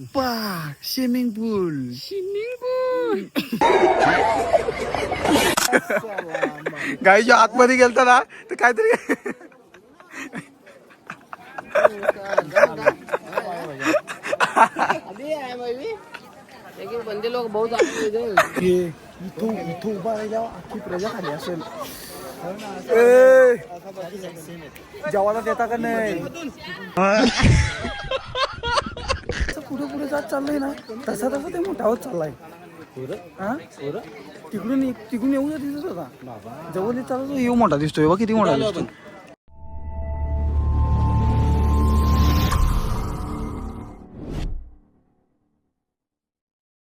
अप्पा swimming पूल. गाईच्या आतमध्ये गेलता ना तर काहीतरी लेकिन बंदे लोग बहुत आगे इधर. इथं उभा राहिल्यावर अख्खी प्रजा खाली असेल. जेवायला देता का नाही. पुढे पुढे जात चाललंय ना तसा तसा ते मोठा होत चाललाय. हा तिकडून येऊ दिसत होता जवळ येत चालला येऊ मोठा दिसतोय बा किती मोठा दिसतो.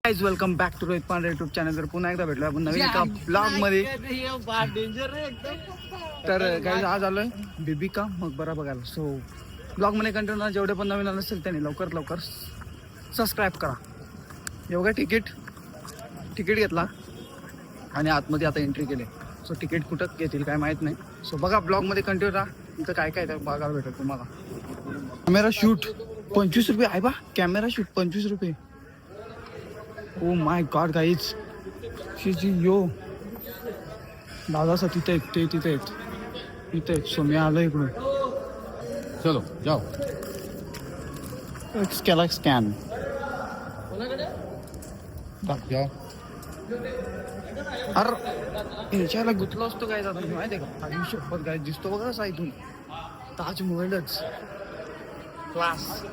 Guys welcome back to Rohit Pandhare YouTube channel. तर पुन्हा एकदा भेटलो आपण नवीन एका ब्लॉग मध्ये. तर गाईज आज आलोय बिबिका मकबरा बघायला. सो ब्लॉग मध्ये कंटिन्यू जेवढे पण नवीन आलं असेल त्यांनी लवकर सबस्क्राईब करा. एवढं तिकीट घेतला आणि आतमध्ये आता एंट्री केली. सो तिकीट कुठं घेतील काय माहीत नाही. सो बघा ब्लॉगमध्ये कंटिन्यू राहा. इथं काय काय बघायला भेटेल तुम्हाला. कॅमेरा शूट 25 रुपये आहे बा. कॅमेरा शूट 25 रुपये. ओ माय गॉड गाईज यो दादासा तिथे तिथे सो मी आलो इकडून. चलो जाओ केला स्कॅन जाओ. अरे ह्याच्याला गुतलो असतो काय जाता माहिती आहे का. आधी शपथ काय दिसतो बघा असा इथून ताजमहलच क्लास.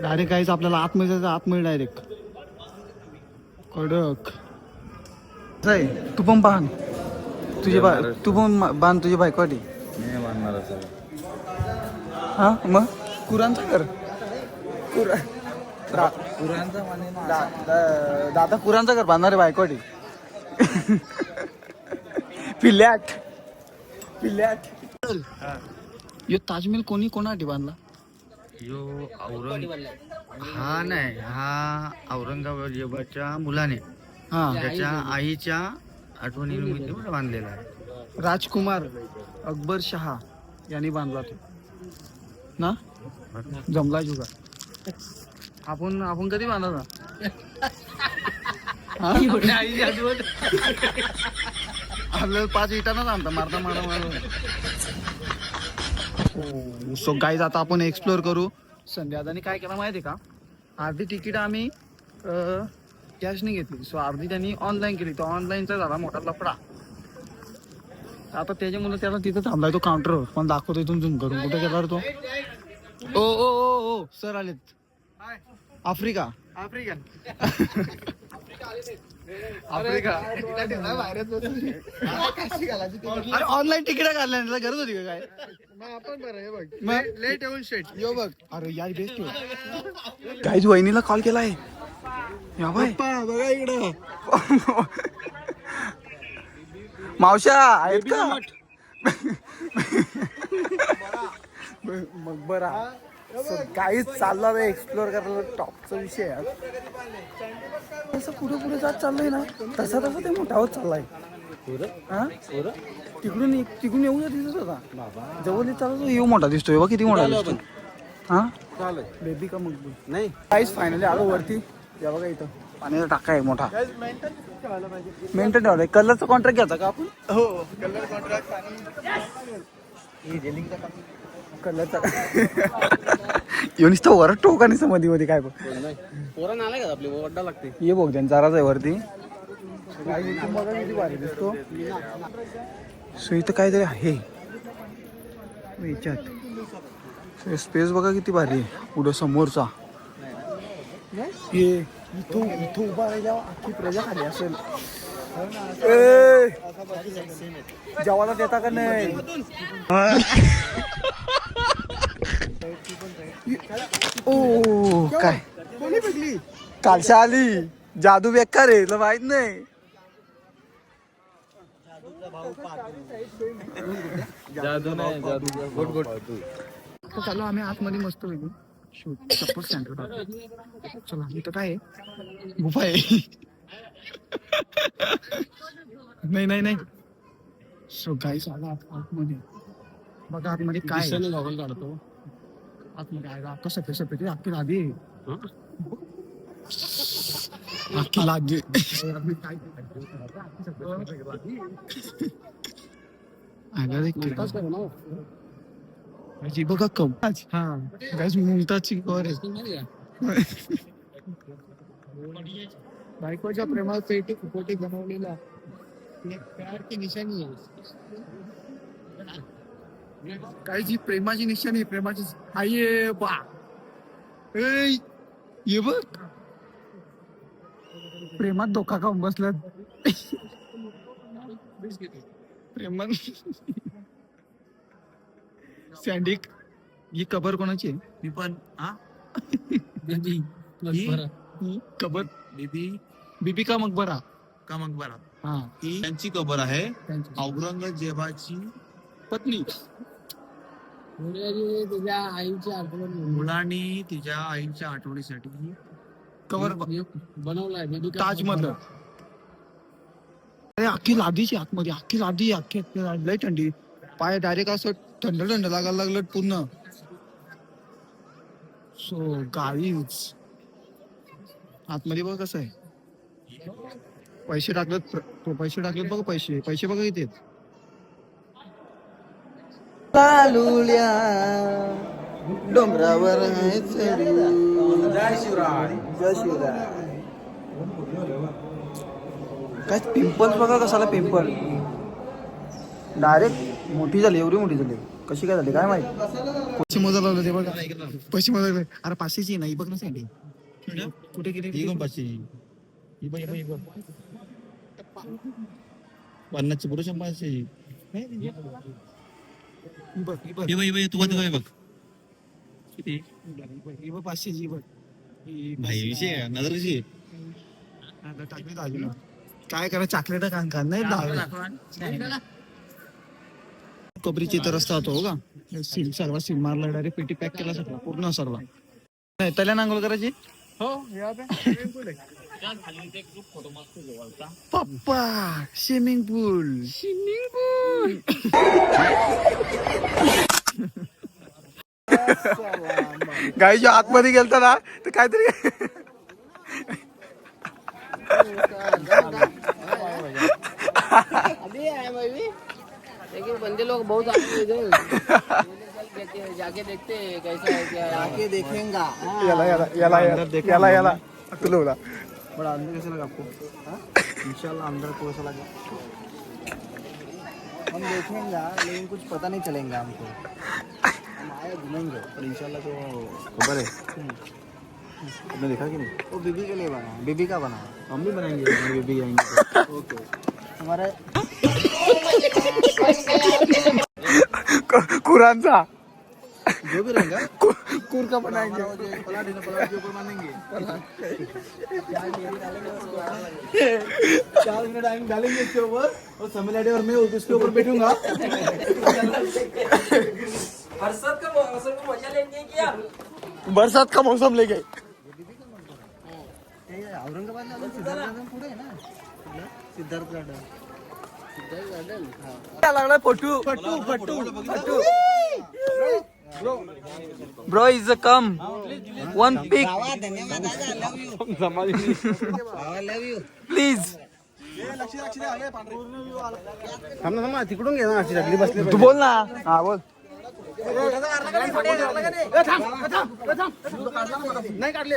डायरेक्ट काहीच आपल्याला आतमध्ये जायचं. आतमध्ये डायरेक्ट कडक तू पण बांध तुझी तू पण बांध तुझी बायकोटी. नाही बांधणार असं. हा मग कुरांचा कर पुरांचा माने दादा कुरांचा कर बांधणार आहे बायकोटी. पिल्ल्याट यो ताजमहल कोणासाठी बांधला. हा नाही हा औरंगाबादच्या मुलाने हा त्याच्या आईच्या आठवणीनिमित्त बांधलेला आहे. राजकुमार अकबर शहा यांनी बांधला तो ना. जमला जुगा. आपण कधी बांधला आपल्याला 5 इटांना आणता मारता. सो गाईज आता आपण एक्सप्लोर करू. संध्यादानी काय केलं माहिती का. अर्धी तिकीट आम्ही कॅशने घेतली. सो अर्धी त्यांनी ऑनलाईन केली. तो ऑनलाईनचा झाला मोठा लफडा. आता त्याच्यामुळे त्याला तिथं थांबलाय तो काउंटरवर. पण दाखवतो इथून झूम करून. कुठे गेला तो. ओ सर आलेत. आफ्रिका अरे ऑनलाईन तिकीट काढल्या गरज होती का काय. लेट येऊन शेट यो बघ. अरे यार बेस्ट काहीच. वहिनीला कॉल केलाय या बाय बघा इकडं. मावशा आहेत का मग बरा. काहीच चालला नाही एक्सप्लोर करायला. टॉपचा विषय आहे. तसं पुढे जात चाललंय ना तसा ते मोठा होत चाललाय. हा तिकडून येऊ दिसत होता जवळ येत चालला येऊ मोठा दिसतोय बा किती मोठा दिसतो. हा बेबी का मग नाही काहीच. फायनली आलो वरती. या बघा इथं पाण्याचा टाका आहे मोठा. मेंटेन ठेवलाय. कलरचा कॉन्ट्रॅक्ट घ्यायचा का आपण. हो कलर कॉन्ट्रॅक्ट कलरचा येऊन नुसतं वर टोका नुसतं मध्ये काय बघ. पोरण आलाय का आपली वड्डा लागते. ये बघ त्यांचा जराच आहे वरती. भारी दिसतो. सो इथं काहीतरी आहे याच्यात. स्पेस बघा किती भारी आहे. पुढं समोरचा इथं उभा राहिल्यावर अख्खी प्रजा खाली असेल. जेवायला देता का नाही. ओ काय कालशा आली. जादू बेकार आहे तुला माहित नाही. जादू नाही जादू. चालू आम्ही आतमध्ये मस्त वेगळी शूट सपोर्ट सेंटर. चला इथं काय आहे गुफा आहे. नाही सो गाईस आला आतमध्ये बघा. आतमध्ये काय काढतो. आतमध्ये आहे का सफेद सफेद अख्खी लादी अख्खी लादी बघा कम हा गाइस मुमताजची कवर आहे बायकोच्या प्रेमात पेटी कुपोटी बनवलेला प्यार की निशाणी आहे काय जी प्रेमाची निशाणी प्रेमाची आई बा ये बघ प्रेमात धोका खाऊन बसल्यात प्रेमात सँडिक ही कबर कोणाची आहे मी पण हा कबर बीबी बीबी का मकबरा का मकबरा हा ही त्यांची कबर आहे त्यांची. औरंगजेबाची पत्नी तुझ्या आईची आठवण मुलांनी तिच्या आईच्या आठवणीसाठी कवर बनवलाय ताजमहल अरे अख्खी लादीची आतमध्ये अख्खी लादी अख्खी लय थंडी पाय डायरेक्ट असं थंड थंड लागायला लागलं पूर्ण सो गाईज आतमध्ये बघ कसं आहे पैसे टाकलेत बघ पैसे बघा किती आहेत डोंगरावर काय पिंपल्स बघा कसाला पिंपल डायरेक्ट मोठी झाली एवढी मोठी झाली कशी काय झाली काय माहिती पैसे मोजा लावलं ते बघा पैसे मोजा अरे 500ची नाही बघ ना सँडी कुठे गेली ही कोण पाचशे पन्नासची पुरुष 500 तू बघ किती 500ची बघ भाई विषय नजर कशी टाकली दाजीला काय करा चॉकलेट कान नाही कोबरीची तर रस्ता होतो का सील सर्व सील मारला डायरेक्ट पेटी पॅक केला सगळा पूर्ण सर्व नाही त्याला नांगोल करायची हो पप्पा स्विमिंग पूल गाईच्या आतमध्ये गेलता ना तर काहीतरी अभी है भाई लेकिन बंदे लोग बहुत आते इधर जाके देखते हैं कैसा है क्या जाके देखेंगा याला तुला बड़ा अंदर कैसा लगा आपको इंशाल्लाह अंदर को कैसा लगा हम देखेंगे लेकिन कुछ पता नहीं चलेगा हमको हम आए घूमेंगे पर इंशाल्लाह तो खबर है तुमने देखा कि नहीं वो बीबी के लिए बना बीबी का बना हम भी बनाएंगे बीबी आएंगे ओके हमारा कुरानचा जो भी रहेगा कुर का बनाएंगे पलाट के ऊपर मानेंगे 4 मिनट टाइम डालेंगे इसके ऊपर और समिलाटे और मैं उसके ऊपर बैठूंगा बरसात का मौसम को मजा लेंगे क्या बरसात का मौसम ले गए औरंगाबाद पुढे आहे ना सिद्धार्थ गार्डन लागला पटू bro is a come one pick please थांबा तिकडून घे ना अशी बसले तू बोल ना हा बोल नाही काढले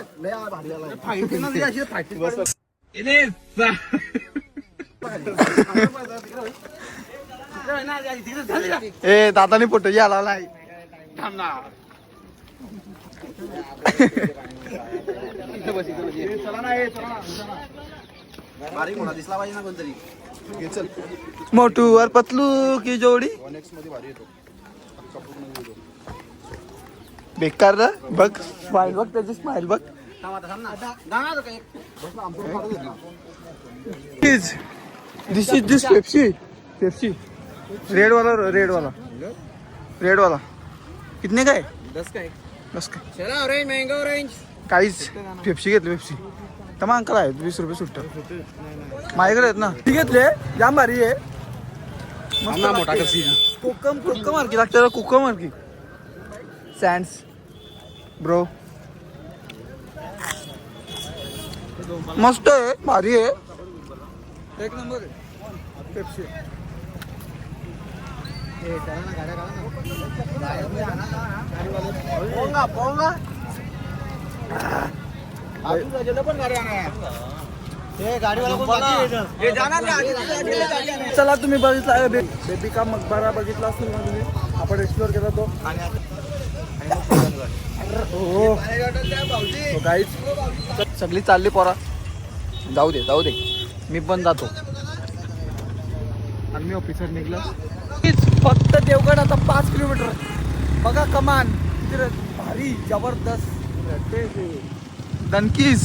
ए दादानी फोटो याला नाही थांब ना बारीक होणार दिसला पाहिजे ना कोणतरी चल मोटू और पतलू की जोडी बेकार ना बघ स्माइल बघ त्याची स्माइल बघ दिस इज दिस पेप्सी रेड वाला कितने का है 10 का 10 का चला ऑरेंज महंगा ऑरेंज काहीच पेप्सी घेतली पेप्सी तमा अंकल आहेत 20 रुपये सुट्ट माझ्याकडे आहेत ना ती घेतले जाम भारी आहे मोठा करसी कोकम मार्की लागते कोकम मार्की सँड्स ब्रो मस्त आहे, भारी आहे, एक नंबर आहे पेप्सी. चला तुम्ही बघितला बेबी का मकबरा बघितला असेल ना तुम्ही, आपण एक्सप्लोर केला तो. हो गाईच सगळी चालली पोरा, जाऊ दे जाऊ दे, मी पण जातो. आणि मी ऑफिसर निघलो. फक्त देवगड आता 5 किलोमीटर. बघा कमान भारी जबरदस्त दणकीस.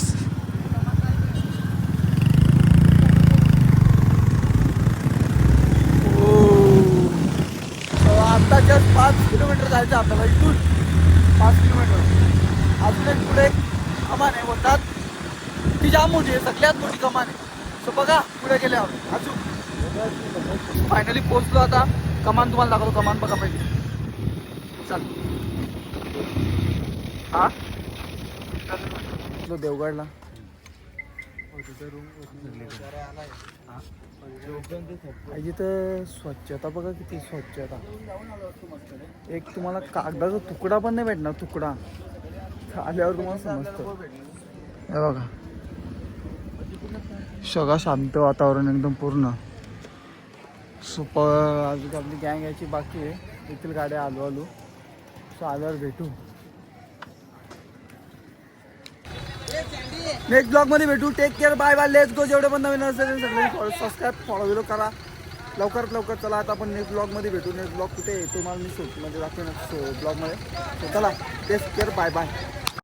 आता जस्ट 5 किलोमीटर जायचं आपल्याला इथून. 5 किलोमीटर अजून एक पुढे कमान आहे, बोलतात ती जाम मोठी आहे, सगळ्यात मोठी कमान आहे. सो बघा पुढे गेले आहोत. अजून फायनली पोहोचलो. आता कमान तुम्हाला दाखवतो, कमान बघा पाहिजे. चल हा देवगडला इथं स्वच्छता बघा किती स्वच्छता. एक तुम्हाला कागदाचा तुकडा पण नाही भेटणार, तुकडा आल्यावर तुम्हाला समजतं. हे बघा सगळं शांत वातावरण एकदम पूर्ण. सुपर. अजून आपली गँग यायची बाकी आहे, येथील गाड्या आलो. सो आल्यावर भेटू, नेक्स्ट ब्लॉग मध्ये भेटू. Take care, bye bye, let's go. जेवढे पण नवीन असेल सगळे सबस्क्राईब फॉलो करा लवकरात लवकर. चला आता आपण नेक्स्ट ब्लॉग मध्ये भेटू. नेक्स्ट ब्लॉग कुठे आहे तुम्हाला मी शूट म्हणजे दाखवेन ब्लॉग मध्ये. चला टेक केअर, बाय बाय.